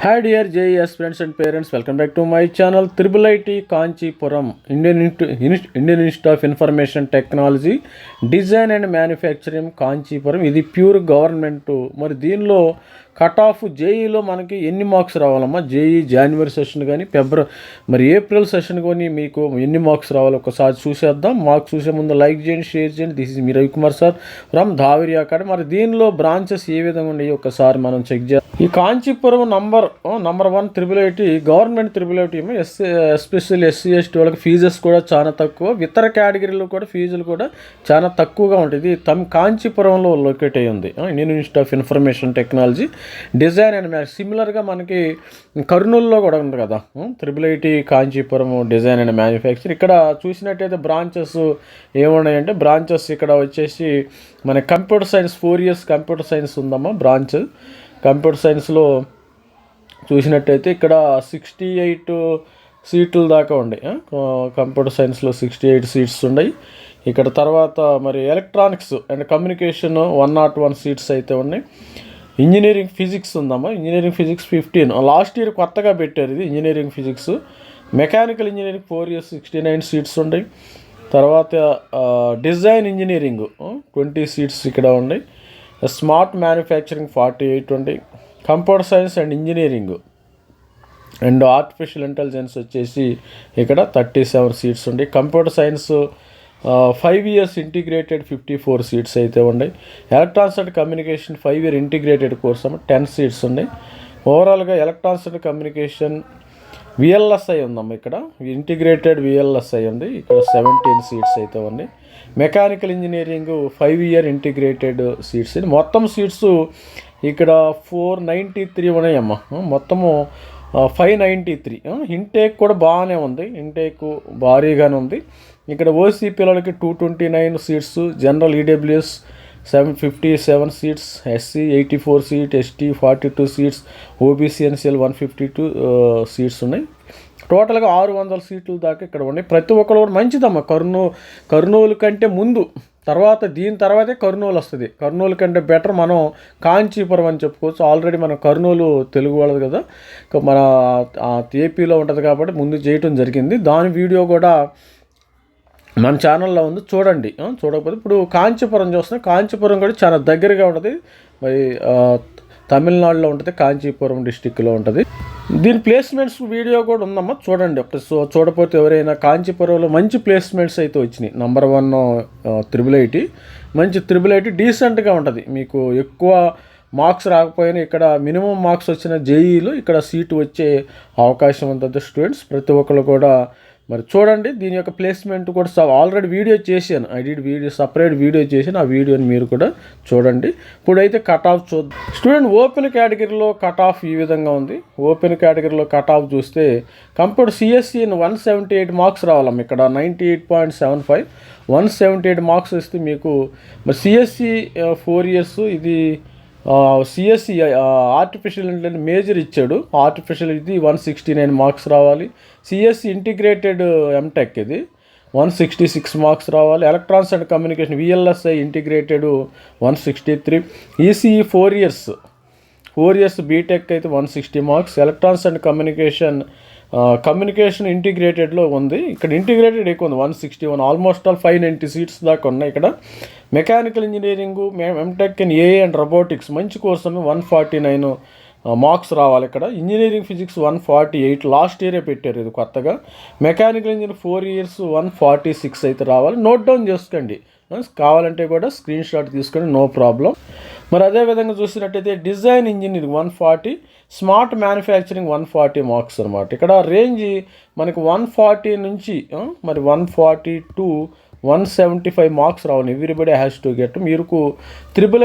Hi dear JES friends and parents, welcome back to my channel Triple IT Kanchipuram, Indian Institute of Information Technology, Design and Manufacturing Kanchipuram. ఇది pure government. మరి దీనిలో cut off జేఈలో మనకి ఎన్ని marks రావాలమ్మా? JEE జనవరి session కానీ మరి April session కానీ మీకు ఎన్ని మార్క్స్ రావాలి ఒకసారి చూసేద్దాం. మార్క్స్ చూసే ముందు లైక్ చేయండి, షేర్ చేయండి. This is me Ravikumar sir from Dhaviri academy. మరి దీనిలో బ్రాంచెస్ ఏ విధంగా ఉన్నాయి ఒకసారి మనం చెక్ చేద్దాం. ఈ Kanchipuram number 1 triple IT government triple IT ఏమో ఎస్పెషల్లీ ఎస్సీ ఎస్టీ వాళ్ళకి ఫీజెస్ కూడా చాలా తక్కువ, ఇతర కేటగిరీలో కూడా ఫీజులు కూడా చాలా తక్కువగా ఉంటుంది. కాంచీపురంలో లొకేట్ అయ్యి ఉంది. Indian institute of information technology, design and సిమిలర్గా మనకి కర్నూలులో కూడా ఉంది కదా triple IT Kanchipuram design and manufacture. ఇక్కడ చూసినట్టయితే బ్రాంచెస్ ఏమున్నాయంటే బ్రాంచెస్ ఇక్కడ వచ్చేసి మన computer science 4 years computer science ఉందమ్మా బ్రాంచ్. కంప్యూటర్ సైన్స్లో చూసినట్టయితే ఇక్కడ 68 సీట్లు దాకా ఉన్నాయి. కంప్యూటర్ సైన్స్లో 68 సీట్స్ ఉన్నాయి. ఇక్కడ తర్వాత మరి ఎలక్ట్రానిక్స్ అండ్ కమ్యూనికేషన్ 101 సీట్స్ అయితే ఉన్నాయి. ఇంజనీరింగ్ ఫిజిక్స్ ఉందమ్మా. ఇంజనీరింగ్ ఫిజిక్స్ 15 లాస్ట్ ఇయర్ కొత్తగా పెట్టారు ఇది engineering physics. Mechanical engineering 4 years 69 seats ఉన్నాయి. తర్వాత డిజైన్ ఇంజనీరింగ్ 20 సీట్స్ ఇక్కడ ఉన్నాయి. స్మార్ట్ మ్యానుఫ్యాక్చరింగ్ 48 ఉంది. Computer science and engineering and artificial intelligence వచ్చేసి ఇక్కడ 37 సీట్స్ ఉన్నాయి. Computer science 5 years integrated 54 seats అయితే ఉన్నాయి. Electronics and communication 5 year integrated course 10 seats ఉన్నాయి. ఓవరాల్గా ఎలక్ట్రానిక్స్ అండ్ కమ్యూనికేషన్ విఎల్ఎస్ఐ ఉందమ్మా. ఇక్కడ ఇంటిగ్రేటెడ్ విఎల్ఎస్ఐ ఉంది. ఇక్కడ 17 సీట్స్ అయితే ఉన్నాయి. Mechanical engineering 5 year integrated seats. మొత్తం సీట్స్ ఇక్కడ 493 ఉన్నాయమ్మా. మొత్తము 593. ఇంటేక్ కూడా బాగానే ఉంది, ఇంటేక్ భారీగానే ఉంది. ఇక్కడ ఓసీ పిల్లలకి 229 seats, general EWS 757 seats, SC 84 seat, ST 42 seats, OBC NCL 152 seats ఉన్నాయి. టోటల్గా 600 సీట్లు దాకా ఇక్కడ ఉన్నాయి. ప్రతి ఒక్కరు కూడా మంచిదమ్మా. కర్నూలు కంటే ముందు దీని తర్వాతే కర్నూలు వస్తుంది. కర్నూలు కంటే బెటర్ మనం కాంచీపురం అని చెప్పుకోవచ్చు. ఆల్రెడీ మన కర్నూలు తెలుగు వాళ్ళది కదా, మన ఏపీలో ఉంటుంది కాబట్టి ముందు చేయటం జరిగింది. దాని వీడియో కూడా మన ఛానల్లో ఉంది, చూడండి. చూడకపోతే ఇప్పుడు కాంచీపురం చూస్తున్నాం. కాంచీపురం కూడా చాలా దగ్గరగా ఉంటుంది. మరి తమిళనాడులో ఉంటుంది, కాంచీపురం డిస్టిక్లో ఉంటుంది. దీని ప్లేస్మెంట్స్ వీడియో కూడా ఉందమ్మా, చూడండి. చూడకపోతే ఎవరైనా కాంచీపురంలో మంచి ప్లేస్మెంట్స్ అయితే వచ్చినాయి. నంబర్ 1 ట్రిపుల్ ఐటీ, మంచి ట్రిపుల్ ఐటీ డీసెంట్గా ఉంటుంది. మీకు ఎక్కువ మార్క్స్ రాకపోయినా ఇక్కడ మినిమం మార్క్స్ వచ్చిన జేఈలో ఇక్కడ సీటు వచ్చే అవకాశం ఉంటుంది. స్టూడెంట్స్ ప్రతి ఒక్కరు కూడా మరి చూడండి. దీని యొక్క ప్లేస్మెంట్ కూడా ఆల్రెడీ వీడియో చేశాను. సపరేట్ వీడియో చేశాను. ఆ వీడియోని మీరు కూడా చూడండి. ఇప్పుడైతే కట్ ఆఫ్ చూద్దాం. స్టూడెంట్ ఓపెన్ కేటగిరీలో కట్ ఆఫ్ ఈ విధంగా ఉంది. ఓపెన్ కేటగిరీలో కట్ ఆఫ్ చూస్తే కంప్యూటర్ సిఎస్సి 178 మార్క్స్ రావాలమ్మ. ఇక్కడ 98.75 178 మార్క్స్ వస్తే మీకు మరి సిఎస్సి 4 years ఇది సిఎస్సి ఆర్టిఫిషియల్ ఇంటెలిజెన్స్ మేజర్ ఇచ్చాడు. ఆర్టిఫిషియల్ ఇది 169 మార్క్స్ రావాలి. సిఎస్సి ఇంటిగ్రేటెడ్ ఎంటెక్ ఇది 166 మార్క్స్ రావాలి. Electronics and communication VLSI integrated 163. ECE 4 years B Tech అయితే 160 మార్క్స్. ఎలక్ట్రానిక్స్ అండ్ కమ్యూనికేషన్ ఇంటిగ్రేటెడ్లో ఉంది. ఇక్కడ ఇంటిగ్రేటెడ్ ఎక్కువ ఉంది 161. ఆల్మోస్ట్ ఆల్ 590 సీట్స్ దాకా ఉన్నాయి. ఇక్కడ mechanical engineering MTech in AI and robotics మంచి కోర్స్ 149 మార్క్స్ రావాలి. ఇక్కడ ఇంజనీరింగ్ ఫిజిక్స్ 148 లాస్ట్ ఇయరే పెట్టారు ఇది కొత్తగా. మెకానికల్ ఇంజనీరింగ్ 4 years 146 అయితే రావాలి. నోట్ డౌన్ చేసుకోండి, కావాలంటే కూడా స్క్రీన్ షాట్ తీసుకొని నో ప్రాబ్లం. మరి అదేవిధంగా చూసినట్టయితే design engineering 140, smart manufacturing 140 marks అనమాట. ఇక్కడ రేంజ్ మనకి 140 నుంచి మరి 140 to 175 మార్క్స్ రావాలి. Everybody has to get. మీకు ట్రిపుల్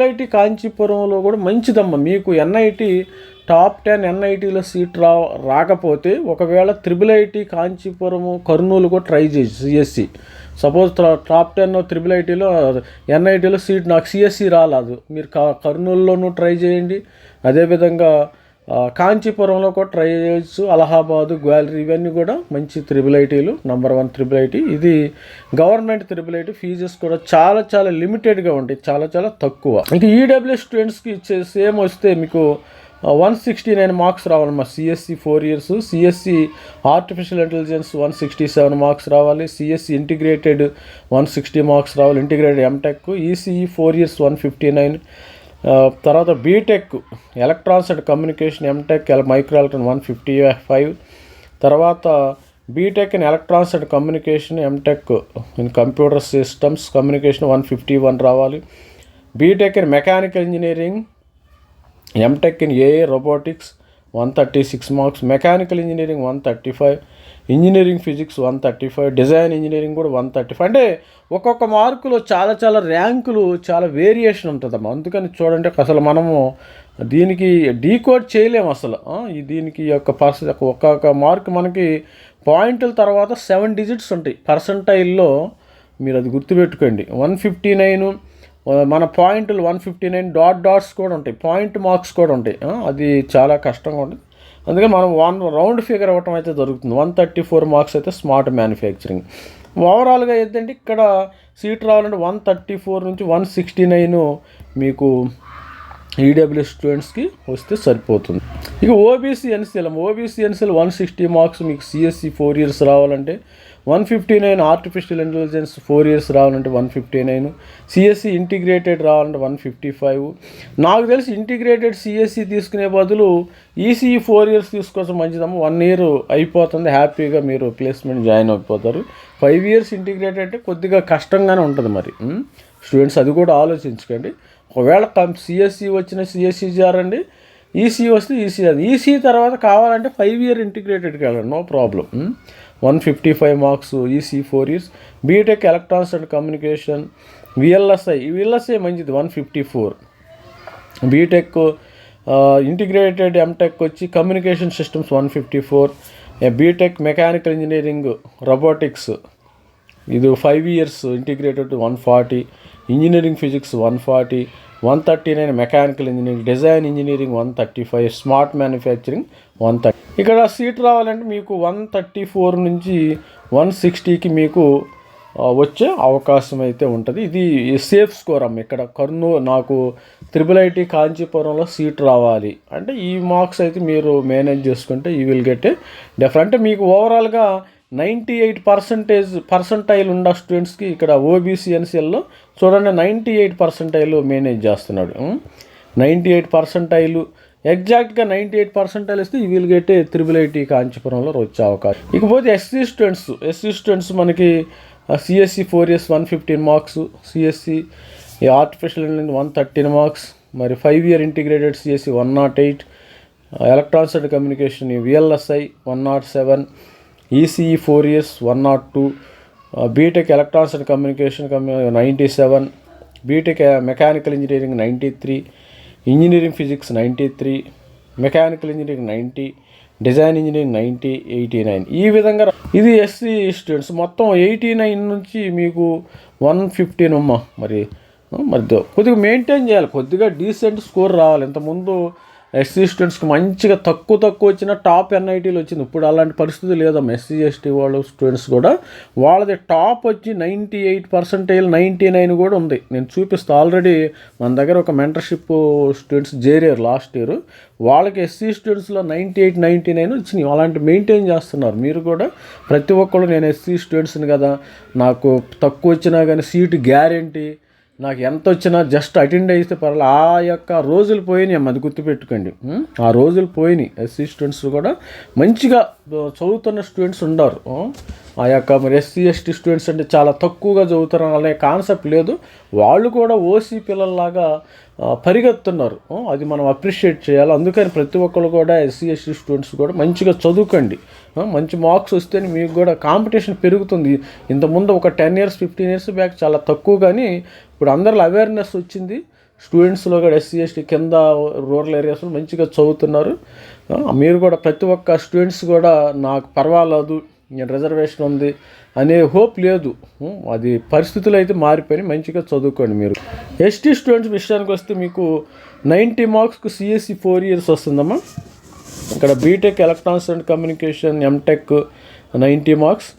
ఐటీ కాంచీపురంలో కూడా మంచిదమ్మా. మీకు ఎన్ఐటి టాప్ 10 ఎన్ఐటీలో సీట్ రాకపోతే ఒకవేళ ట్రిపుల్ ఐటీ కాంచీపురము కర్నూలు కూడా ట్రై చేయొచ్చు. సిఎస్సి సపోజ్ టాప్ 10 ట్రిపుల్ ఐటీలో ఎన్ఐటీలో సీట్ నాకు సిఎస్సి రాలేదు, మీరు కర్నూలులోనూ ట్రై చేయండి. అదేవిధంగా కాంచీపురంలో కూడా ట్రై చేయొచ్చు. అలహాబాదు, గ్వాలియర్ ఇవన్నీ కూడా మంచి ట్రిపుల్ ఐటీలు. నంబర్ 1 ట్రిపుల్ ఐటీ ఇది గవర్నమెంట్ ట్రిపుల్ ఐటీ. ఫీజెస్ కూడా చాలా లిమిటెడ్గా ఉంటాయి, చాలా తక్కువ. ఇంకా ఈడబ్ల్యూఎస్ స్టూడెంట్స్కి సేమ్ వస్తే మీకు 169 మార్క్స్ రావాలమ్మా. CSC 4 years, CSC artificial intelligence 167 marks రావాలి, సిఎస్సి ఇంటిగ్రేటెడ్ 160 మార్క్స్ రావాలి, ఇంటిగ్రేటెడ్ ఎంటెక్. ECE 4 years 159. తర్వాత BTech electronics and communication MTech micro electron 155. తర్వాత BTech in electronics and communication MTech in computer systems communication 151 రావాలి. BTech in mechanical engineering MTech in AI robotics 136 marks, mechanical engineering 135, engineering physics 135, design engineering కూడా 135. అంటే ఒక్కొక్క మార్కులో చాలా ర్యాంకులు చాలా variation ఉంటుందమ్మా. అందుకని చూడండి, అసలు మనము దీనికి డీకోడ్ చేయలేము అసలు. దీనికి ఒక్కొక్క మార్క్ మనకి పాయింట్ల తర్వాత 7 డిజిట్స్ ఉంటాయి పర్సంటైల్లో. మీరు అది గుర్తుపెట్టుకోండి. 159 మన పాయింట్లు 159 డాట్స్ కూడా ఉంటాయి, పాయింట్ మార్క్స్ కూడా ఉంటాయి. అది చాలా కష్టంగా ఉంటుంది. అందుకని మనం 1 రౌండ్ ఫిగర్ అవ్వటం అయితే జరుగుతుంది. 134 మార్క్స్ అయితే స్మార్ట్ మ్యానుఫ్యాక్చరింగ్. ఓవరాల్గా ఏంటంటే ఇక్కడ సీట్ రావాలంటే 134 నుంచి 169 మీకు ఈడబ్ల్యూఎస్ స్టూడెంట్స్కి వస్తే సరిపోతుంది. ఇక ఓబీసీ ఎన్సీఎల్ 160 మార్క్స్ మీకు సిఎస్సి 4 ఇయర్స్ రావాలంటే 159, ఆర్టిఫిషియల్ ఇంటెలిజెన్స్ 4 ఇయర్స్ రావాలంటే 159, సిఎస్సి ఇంటిగ్రేటెడ్ రావాలంటే 155. నాకు తెలిసి ఇంటిగ్రేటెడ్ సిఎస్సి తీసుకునే బదులు ఈసీఈ 4 ఇయర్స్ తీసుకోవచ్చు, మంచిదమ్మా. 1 ఇయర్ అయిపోతుంది, హ్యాపీగా మీరు ప్లేస్మెంట్ జాయిన్ అయిపోతారు. 5 ఇయర్స్ ఇంటిగ్రేటెడ్ అంటే కొద్దిగా కష్టంగానే ఉంటుంది. మరి స్టూడెంట్స్ అది కూడా ఆలోచించుకోండి. ఒకవేళ సిఎస్సి వచ్చిన సిఎస్సి జారండి, ఈసీ వస్తే ఈసీ అది. ఈసీ తర్వాత కావాలంటే 5 ఇయర్ ఇంటిగ్రేటెడ్కి వెళ్ళండి, no problem. 155 marks EC 4 years. B Tech electronics and communication VLSI మంచిది 154. బీటెక్ ఇంటిగ్రేటెడ్ ఎంటెక్ వచ్చి communication systems 154. B Tech mechanical engineering robotics ఇది 5 years integrated 140. Engineering physics 140, 139 mechanical engineering, design engineering 135, smart manufacturing 130. ఇక్కడ seat రావాలంటే మీకు 134 నుంచి 160కి మీకు వచ్చే అవకాశం అయితే ఉంటుంది. ఇది సేఫ్ స్కోర్ అమ్మ. ఇక్కడ నాకు IIIT కాంచీపురంలో సీట్ రావాలి అంటే ఈ మార్క్స్ అయితే మీరు మేనేజ్ చేసుకుంటే you will get a different. అంటే మీకు ఓవరాల్గా 98% పర్సంటైల్ ఉన్న స్టూడెంట్స్కి ఇక్కడ ఓబీసీ ఎన్సీఎల్లో చూడండి 98% మేనేజ్ చేస్తున్నాడు. 98% ఎగ్జాక్ట్గా 98% ఇస్తే ఈ విల్ గెట్ IIIT కాంచీపురంలో వచ్చే అవకాశం. ఇకపోతే ఎస్సీ స్టూడెంట్స్ మనకి CSE 4 years 115 marks, CSE artificial intelligence 113 marks, మరి 5 year integrated CSE 108, electronics and communication VLSI 107, ECE 4 years 102, B Tech electronics and communication 97, B Tech mechanical engineering 93, engineering physics 93, mechanical engineering 90, design engineering 90, 89. ఈ విధంగా ఇది SC students మొత్తం 89 నుంచి మీకు 115 అమ్మా. మరి కొద్దిగా మెయింటైన్ చేయాలి, కొద్దిగా డీసెంట్ స్కోర్ రావాలి. ఇంతకుముందు ఎస్సీ స్టూడెంట్స్కి మంచిగా తక్కువ వచ్చిన టాప్ ఎన్ఐటీలు వచ్చింది. ఇప్పుడు అలాంటి పరిస్థితి లేదమ్మా. ఎస్సీ ఎస్టీ వాళ్ళు స్టూడెంట్స్ కూడా వాళ్ళది టాప్ వచ్చి 98%, 99 కూడా ఉంది. నేను చూపిస్తాను. ఆల్రెడీ మన దగ్గర ఒక మెంటర్షిప్ స్టూడెంట్స్ చేరారు లాస్ట్ ఇయర్. వాళ్ళకి ఎస్సీ స్టూడెంట్స్లో 98, 99 వచ్చినాయి. అలాంటి మెయింటైన్ చేస్తున్నారు. మీరు కూడా ప్రతి ఒక్కళ్ళు నేను ఎస్సీ స్టూడెంట్స్ని కదా, నాకు తక్కువ వచ్చినా కానీ సీటు గ్యారెంటీ, నాకు ఎంత వచ్చినా జస్ట్ అటెండ్ అయితే పర్వాలేదు. ఆ యొక్క రోజులు పోయినాయి అమ్మ, అది గుర్తుపెట్టుకోండి. ఆ రోజులు పోయినాయి. ఎస్సీ స్టూడెంట్స్ కూడా మంచిగా చదువుతున్న స్టూడెంట్స్ ఉన్నారు. ఆ యొక్క మరి ఎస్సీ ఎస్టీ స్టూడెంట్స్ అంటే చాలా తక్కువగా చదువుతారు అనే కాన్సెప్ట్ లేదు. వాళ్ళు కూడా ఓసీ పిల్లల్లాగా పరిగెత్తున్నారు. అది మనం అప్రిషియేట్ చేయాలి. అందుకని ప్రతి ఒక్కరు కూడా ఎస్సీ ఎస్టీ స్టూడెంట్స్ కూడా మంచిగా చదువుకోండి. మంచి మార్క్స్ వస్తేనే మీకు కూడా కాంపిటీషన్ పెరుగుతుంది. ఇంతకుముందు ఒక 10 ఇయర్స్ 15 ఇయర్స్ బ్యాక్ చాలా తక్కువ, కానీ ఇప్పుడు అందరిలో అవేర్నెస్ వచ్చింది. స్టూడెంట్స్లో కూడా ఎస్సీ ఎస్టీ కింద రూరల్ ఏరియాస్లో మంచిగా చదువుతున్నారు. మీరు కూడా ప్రతి ఒక్క స్టూడెంట్స్ కూడా నాకు పర్వాలేదు, నేను రిజర్వేషన్ ఉంది అనే హోప్ లేదు. అది పరిస్థితులు అయితే మారిపోయి మంచిగా చదువుకోండి. మీరు ఎస్టీ స్టూడెంట్స్ విషయానికి వస్తే మీకు 90 మార్క్స్కు సిఎస్సి 4 ఇయర్స్ వస్తుందమ్మా. ఇక్కడ B Tech electronics and communication M Tech 90 marks,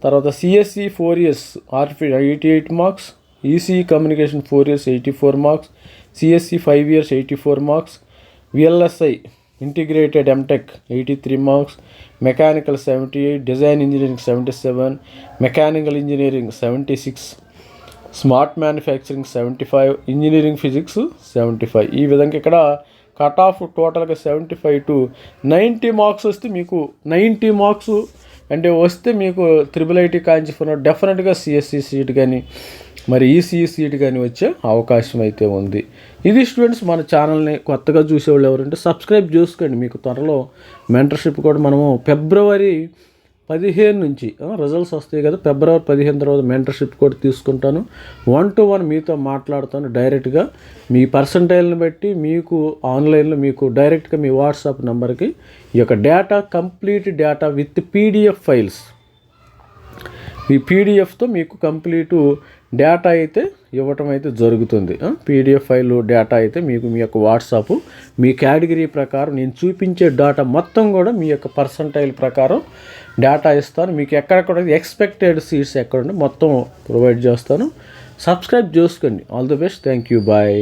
తర్వాత CSC 4 years 88 marks, EC communication 4 years 84 marks, CSC 5 years 84 marks, VLSI integrated M Tech 83 marks, mechanical 78, design engineering 77, mechanical engineering 76, smart manufacturing 75, engineering physics 75. ఈ విధంగా ఇక్కడ cut off టోటల్గా 75 to 90 marks వస్తే మీకు 90 marks అంటే వస్తే మీకు IIIT కాంచీపురం డెఫినెట్గా సిఎస్సి సీట్ కానీ మరి ఈసీఈ సీట్ కానీ వచ్చే అవకాశం అయితే ఉంది. ఇది స్టూడెంట్స్, మన ఛానల్ని కొత్తగా చూసేవాళ్ళు ఎవరంటే సబ్స్క్రైబ్ చేసుకోండి. మీకు త్వరలో మెంటర్షిప్ కూడా మనము ఫిబ్రవరి 15 నుంచి రిజల్ట్స్ వస్తాయి కదా, ఫిబ్రవరి 15 తర్వాత మెంటర్షిప్ కూడా తీసుకుంటాను. 1-to-1 మీతో మాట్లాడుతాను డైరెక్ట్గా. మీ పర్సంటైల్ని బట్టి మీకు ఆన్లైన్లో మీకు డైరెక్ట్గా మీ వాట్సాప్ నెంబర్కి ఈ యొక్క data, complete data with PDF files, మీ పీడిఎఫ్తో మీకు కంప్లీట్ డేటా అయితే ఇవ్వటం అయితే జరుగుతుంది. పీడిఎఫ్ ఫైల్ డేటా అయితే మీకు మీ యొక్క వాట్సాప్, మీ కేటగిరీ ప్రకారం నేను చూపించే డేటా మొత్తం కూడా మీ యొక్క పర్సంటైల్ ప్రకారం డేటా ఇస్తాను. మీకు ఎక్కడెక్కడ ఎక్స్పెక్టెడ్ సీట్స్ ఎక్కడ మొత్తం ప్రొవైడ్ చేస్తాను. సబ్స్క్రైబ్ చేసుకోండి. All the best. Thank you. Bye.